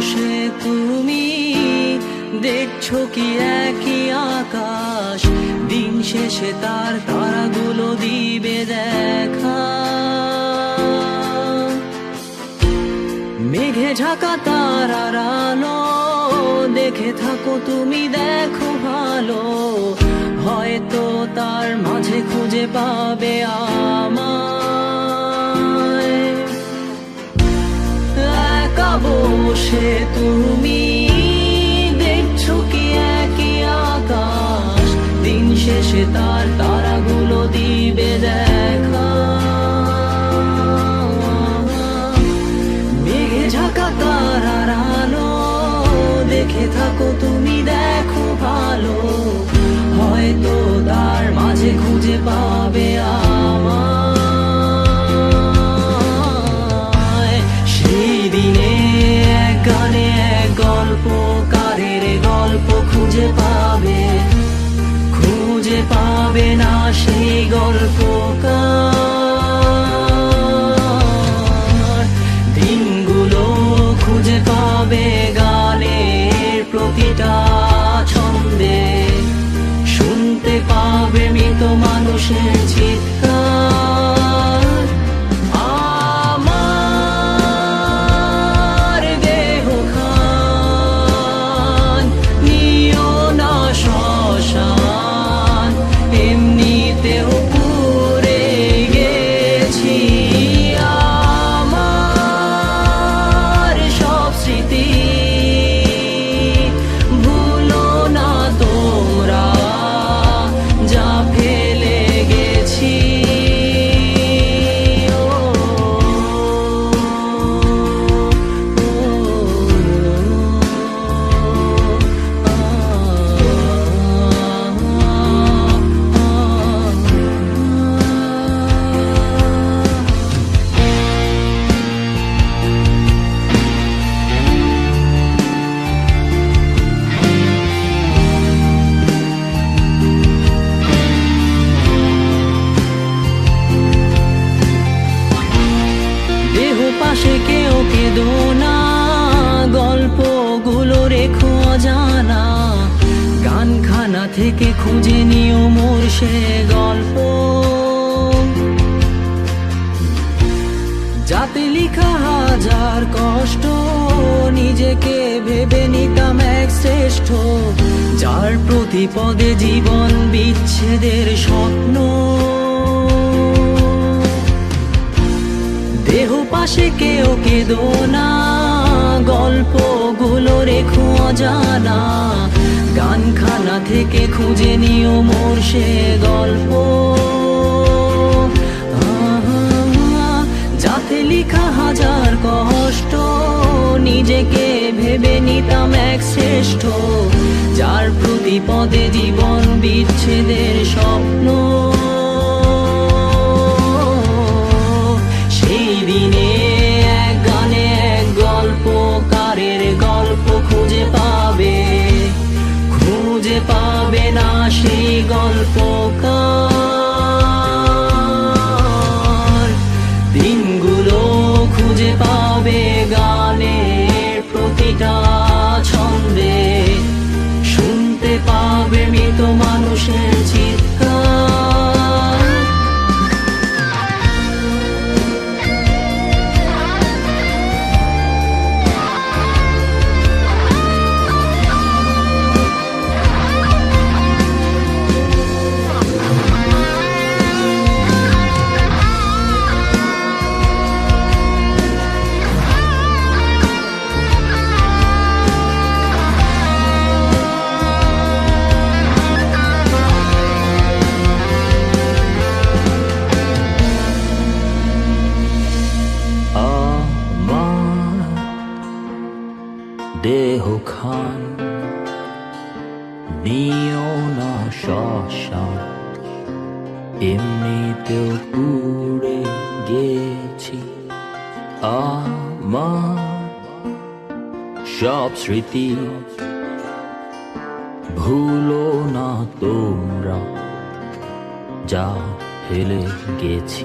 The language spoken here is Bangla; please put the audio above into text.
বসে তুমি দেখছো কি একই আকাশ, দিন শেষে তার তারাগুলো দিবে দেখা। মেঘে ঢাকা তারার আলো দেখে থাকো তুমি, দেখো ভালো, হয়তো তার মাঝে খুঁজে পাবে আমায়। একা বসে তুমি দেখছো কি একই আকাশ, দিন শেষে তার তারাগুলো দিবে দেখা। মেঘে ঢাকা তারার আলো দেখে থাকো তুমি, দেখো ভালো, হয়তো তার মাঝে খুঁজে পাবে আমায়। সেই দিনে এক গানে এক গল্পকারের গল্প খুঁজে পাবে, খুঁজে পাবে না সেই গল্পকার। দিনগুলো খুঁজে পাবে গানের প্রতিটা ছন্দে, শুনতে পাবে মৃত মানুষের চিৎকার। আমার দেহ খান নিও না শ্মশান, এমনিতেও পুড়ে গেছি। আমার সব স্মৃতি ভুলো না তোমরা, যা ফেলে গেছি। দেহ পাশে কেউ কেঁদো না, গল্পগুলো রেখো অজানা, গানখানা থেকে খুঁজে নিও মোর সে গল্প, যাতে লিখা হাজার কষ্ট নিজেকে ভেবে নিতাম এক শ্রেষ্ঠ, যার প্রতি পদে জীবন বিচ্ছেদের স্বপ্ন। দেহ পাশে কেউ কেঁদো না, গল্পগুলো রেখো অজানা, গানখানা থেকে খুঁজে নিও মোর সে গল্প, যাতে লিখা হাজার কষ্ট নিজেকে ভেবে নিতাম এক শ্রেষ্ঠ, যার প্রতি পদে জীবন বিচ্ছেদের স্বপ্ন। সেই দিনে এক গানে এক গল্পকারের গল্প খুঁজে পাবে, খুঁজে পাবে না সেই গল্পকার। দিনগুলো খুঁজে পাবে গানের প্রতিটা ছন্দে, শুনতে পাবে মৃত মানুষের চিৎকার। দেহ খান নিও না শ্মশান, এমনিতেও পুড়ে গেছি। আমার সব স্মৃতি ভুলো না তোমরা, যা ফেলে গেছি।